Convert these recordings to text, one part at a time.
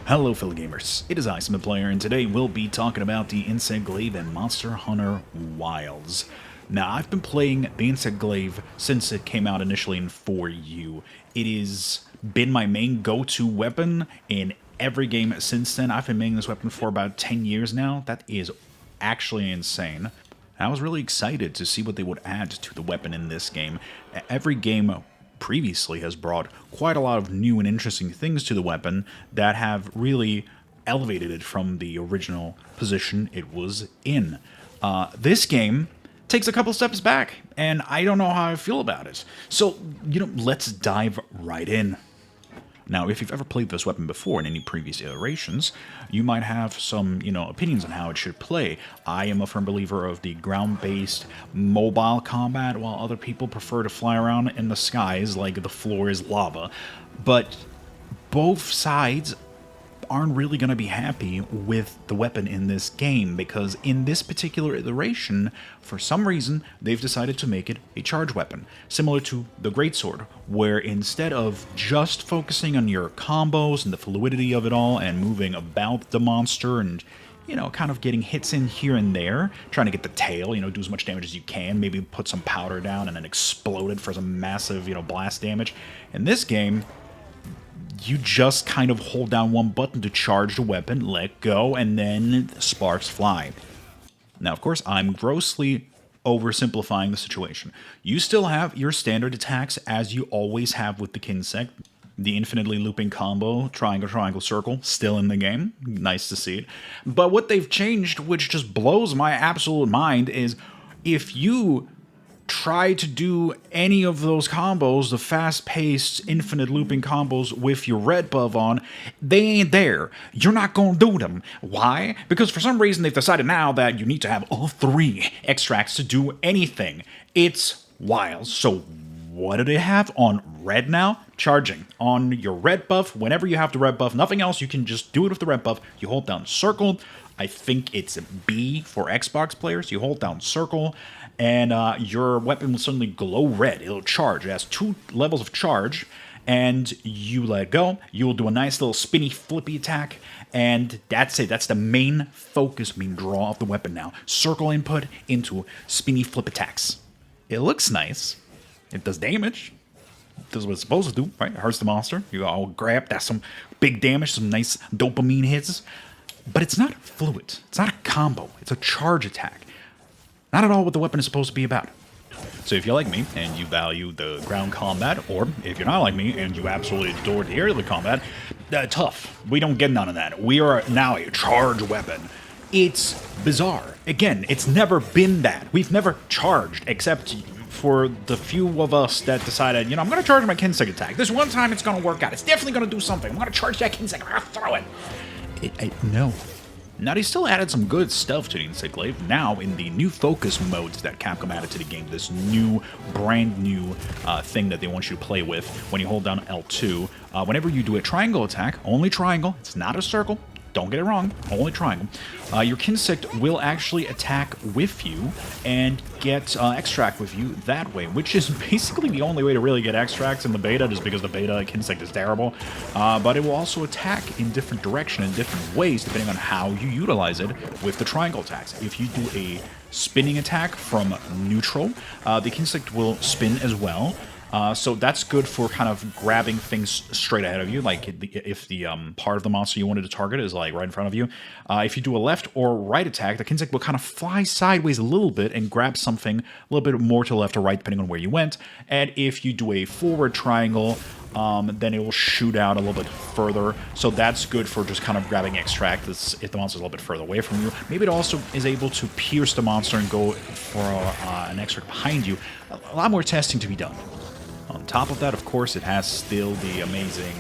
Hello fellow gamers, it is I, SamthePlayer, and today we'll be talking about the Insect Glaive and Monster Hunter Wilds. Now, I've been playing the Insect Glaive since it came out initially in 4U. It has been my main go-to weapon in every game since then. I've been making this weapon for about 10 years now. That is actually insane. I was really excited to see what they would add to the weapon in this game. Every game previously has brought quite a lot of new and interesting things to the weapon that have really elevated it from the original position it was in. This game takes a couple steps back, and I don't know how I feel about it. So, let's dive right in. Now, if you've ever played this weapon before in any previous iterations, you might have some, opinions on how it should play. I am a firm believer of the ground-based mobile combat, while other people prefer to fly around in the skies like the floor is lava. But both sides aren't really going to be happy with the weapon in this game, because in this particular iteration, for some reason, they've decided to make it a charge weapon, similar to the Greatsword, where instead of just focusing on your combos and the fluidity of it all and moving about the monster and kind of getting hits in here and there, trying to get the tail, do as much damage as you can, maybe put some powder down and then explode it for some massive, blast damage. In this game, you just kind of hold down one button to charge the weapon, let go, and then sparks fly. Now, of course, I'm grossly oversimplifying the situation. You still have your standard attacks as you always have with the Kinsect. The infinitely looping combo, triangle, triangle, circle, still in the game. Nice to see it. But what they've changed, which just blows my absolute mind, is if you try to do any of those combos, the fast-paced, infinite looping combos with your red buff on, they ain't there. You're not gonna do them. Why? Because for some reason they've decided now that you need to have all three extracts to do anything. It's wild. So what do they have on red now? Charging. On your red buff, whenever you have the red buff, nothing else, you can just do it with the red buff. You hold down circle. I think it's B for Xbox players. You hold down circle, and your weapon will suddenly glow red. It'll charge. It has 2 levels of charge, and you let go. You'll do a nice little spinny, flippy attack, and that's it. That's the main focus, main draw of the weapon now. Circle input into spinny flip attacks. It looks nice. It does damage. It does what it's supposed to do, right? It hurts the monster. You all grab. That's some big damage, some nice dopamine hits. But it's not fluid. It's not a combo. It's a charge attack. Not at all what the weapon is supposed to be about. So if you're like me and you value the ground combat, or if you're not like me and you absolutely adore the aerial combat, tough. We don't get none of that. We are now a charge weapon. It's bizarre. Again, it's never been that. We've never charged, except for the few of us that decided, I'm going to charge my Kinsect attack. This one time it's going to work out. It's definitely going to do something. I'm going to charge that Kinsect. I'm going to throw it. No. Now, they still added some good stuff to the Insect Glaive. Now, in the new focus modes that Capcom added to the game, this new, brand new thing that they want you to play with when you hold down L2, whenever you do a triangle attack, only triangle, it's not a circle, don't get it wrong, only triangle, your Kinsect will actually attack with you and get extract with you that way, which is basically the only way to really get extracts in the beta, just because the beta Kinsect is terrible. But it will also attack in different direction, in different ways, depending on how you utilize it with the triangle attacks. If you do a spinning attack from neutral, the Kinsect will spin as well. So that's good for kind of grabbing things straight ahead of you, like if the part of the monster you wanted to target is like right in front of you. If you do a left or right attack, the Kinsect will kind of fly sideways a little bit and grab something a little bit more to the left or right, depending on where you went. And if you do a forward triangle, then it will shoot out a little bit further. So that's good for just kind of grabbing extract if the monster's a little bit further away from you. Maybe it also is able to pierce the monster and go for an extract behind you. A lot more testing to be done. On top of that, of course, it has still the amazing,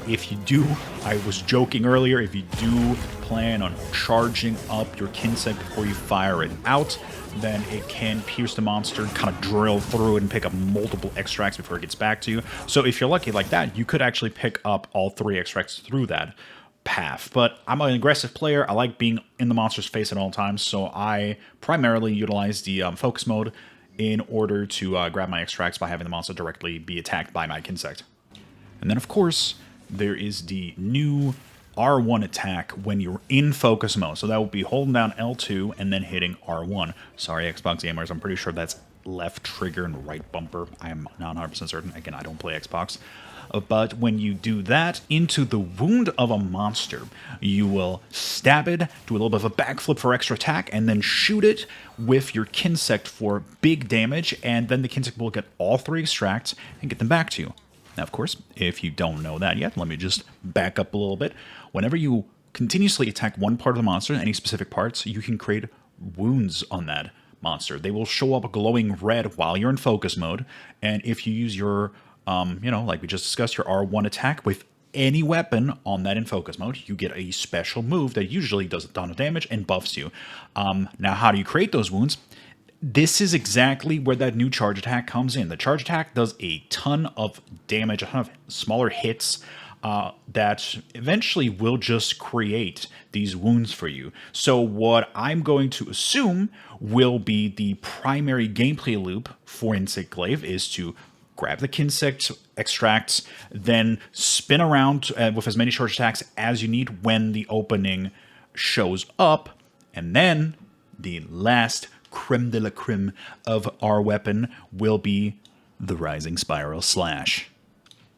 if you do, I was joking earlier, if you do plan on charging up your Kinsect before you fire it out, then it can pierce the monster and kind of drill through it and pick up multiple extracts before it gets back to you. So if you're lucky like that, you could actually pick up all 3 extracts through that path. But I'm an aggressive player. I like being in the monster's face at all times, so I primarily utilize the focus mode in order to grab my extracts by having the monster directly be attacked by my Kinsect. And then, of course, there is the new R1 attack when you're in focus mode. So that would be holding down L2 and then hitting R1. Sorry, Xbox gamers, I'm pretty sure that's left trigger and right bumper. I am not 100% certain. Again, I don't play Xbox. But when you do that into the wound of a monster, you will stab it, do a little bit of a backflip for extra attack, and then shoot it with your Kinsect for big damage, and then the Kinsect will get all 3 extracts and get them back to you. Now, of course, if you don't know that yet, let me just back up a little bit. Whenever you continuously attack one part of the monster, any specific parts, you can create wounds on that monster. They will show up glowing red while you're in focus mode, and if you use your like we just discussed, your R1 attack with any weapon on that in focus mode, you get a special move that usually does a ton of damage and buffs you. Now, how do you create those wounds? This is exactly where that new charge attack comes in. The charge attack does a ton of damage, a ton of smaller hits that eventually will just create these wounds for you. So what I'm going to assume will be the primary gameplay loop for Insect Glaive is to grab the Kinsect extracts, then spin around with as many charge attacks as you need when the opening shows up, and then the last creme de la creme of our weapon will be the Rising Spiral Slash.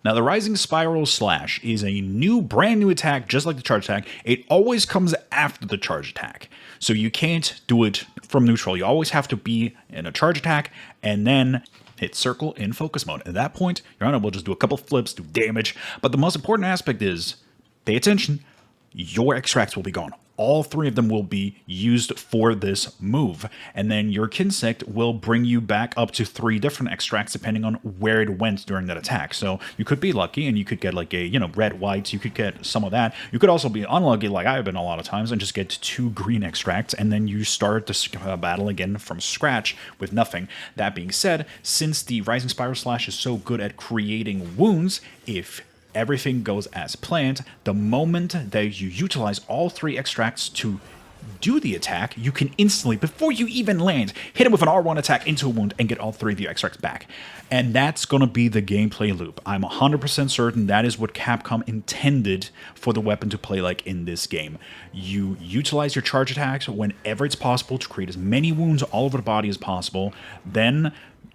Now, the Rising Spiral Slash is a brand new attack, just like the charge attack. It always comes after the charge attack, so you can't do it from neutral. You always have to be in a charge attack, and then hit circle in focus mode. At that point, your Honor will just do a couple flips, do damage. But the most important aspect is, pay attention, your extracts will be gone. All 3 of them will be used for this move. And then your Kinsect will bring you back up to 3 different extracts depending on where it went during that attack. So you could be lucky and you could get like a, red, white, you could get some of that. You could also be unlucky like I've been a lot of times and just get 2 green extracts, and then you start the battle again from scratch with nothing. That being said, since the Rising Spiral Slash is so good at creating wounds, if everything goes as planned, the moment that you utilize all 3 extracts to do the attack, you can instantly, before you even land, hit him with an R1 attack into a wound and get all 3 of your extracts back. And that's going to be the gameplay loop. I'm 100% certain that is what Capcom intended for the weapon to play like in this game. You utilize your charge attacks whenever it's possible to create as many wounds all over the body as possible, then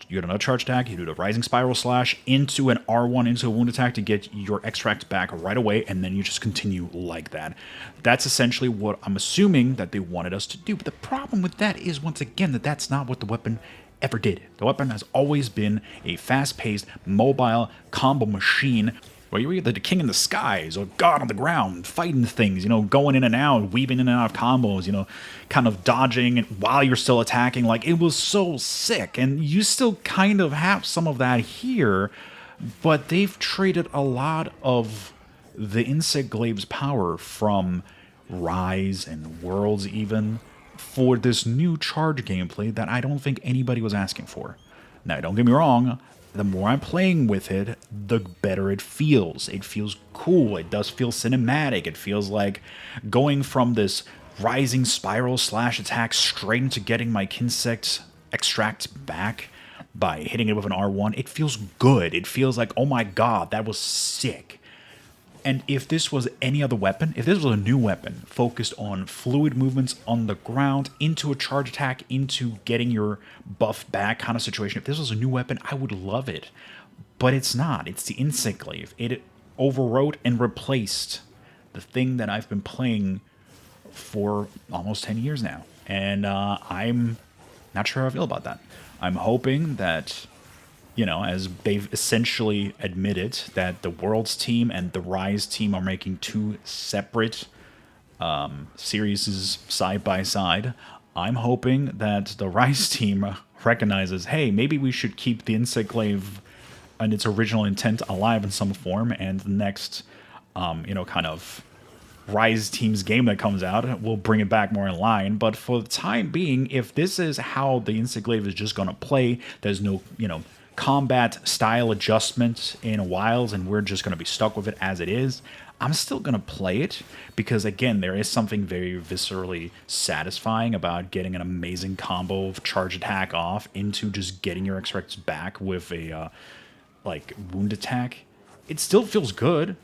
you get another charge attack, you do the Rising Spiral Slash into an R1 into a wound attack to get your extract back right away, and then you just continue like that. That's essentially what I'm assuming that they wanted us to do. But the problem with that is, once again, that's not what the weapon ever did. The weapon has always been a fast-paced, mobile combo machine where you're either the king in the skies or god on the ground, fighting things, going in and out, weaving in and out of combos, kind of dodging while you're still attacking. Like, it was so sick, and you still kind of have some of that here, but they've traded a lot of the Insect Glaive's power from Rise and Worlds even for this new charge gameplay that I don't think anybody was asking for. Now, don't get me wrong, the more I'm playing with it, the better it feels. It feels cool. It does feel cinematic. It feels like going from this Rising Spiral Slash attack straight into getting my Kinsect extract back by hitting it with an R1. It feels good. It feels like, oh my god, that was sick. And if this was any other weapon, if this was a new weapon focused on fluid movements on the ground, into a charge attack, into getting your buff back kind of situation, if this was a new weapon, I would love it. But it's not. It's the Insect Glaive. It overwrote and replaced the thing that I've been playing for almost 10 years now. And I'm not sure how I feel about that. I'm hoping that, as they've essentially admitted that the Worlds team and the Rise team are making 2 separate series side by side, I'm hoping that the Rise team recognizes, hey, maybe we should keep the Insect Glaive and its original intent alive in some form, and the next, kind of Rise team's game that comes out will bring it back more in line. But for the time being, if this is how the Insect Glaive is just going to play, there's no, combat style adjustments in Wilds, and we're just going to be stuck with it as it is, I'm still going to play it because, again, there is something very viscerally satisfying about getting an amazing combo of charge attack off into just getting your extracts back with a wound attack. It still feels good.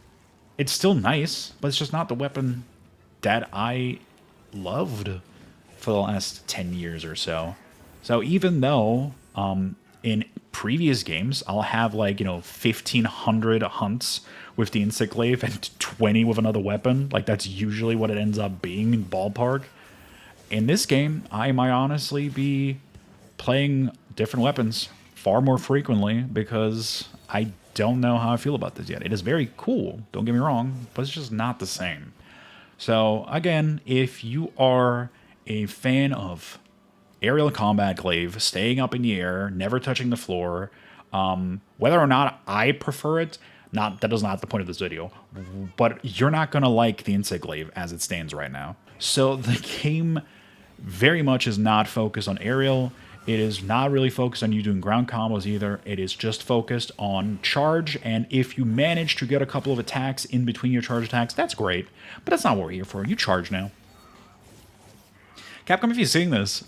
it's still nice, but it's just not the weapon that I loved for the last 10 years or so. So even though in previous games I'll have like, 1,500 hunts with the Insect Glaive and 20 with another weapon, like that's usually what it ends up being in ballpark. In this game, I might honestly be playing different weapons far more frequently because I don't know how I feel about this yet. It is very cool, don't get me wrong, but it's just not the same. So again, if you are a fan of aerial combat glaive, staying up in the air, never touching the floor, whether or not I prefer it, that is not the point of this video, but you're not going to like the Insect Glaive as it stands right now. So the game very much is not focused on aerial. It is not really focused on you doing ground combos either. It is just focused on charge, and if you manage to get a couple of attacks in between your charge attacks, that's great, but that's not what we're here for. You charge now. Capcom, if you're seeing this,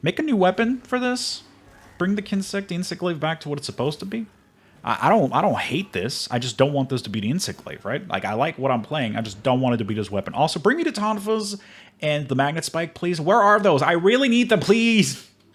make a new weapon for this. Bring the Kinsect, the Insect Glaive back to what it's supposed to be. I don't hate this. I just don't want this to be the Insect Glaive, right? Like, I like what I'm playing. I just don't want it to be this weapon. Also, bring me the Tonfas and the Magnet Spike, please. Where are those? I really need them, please.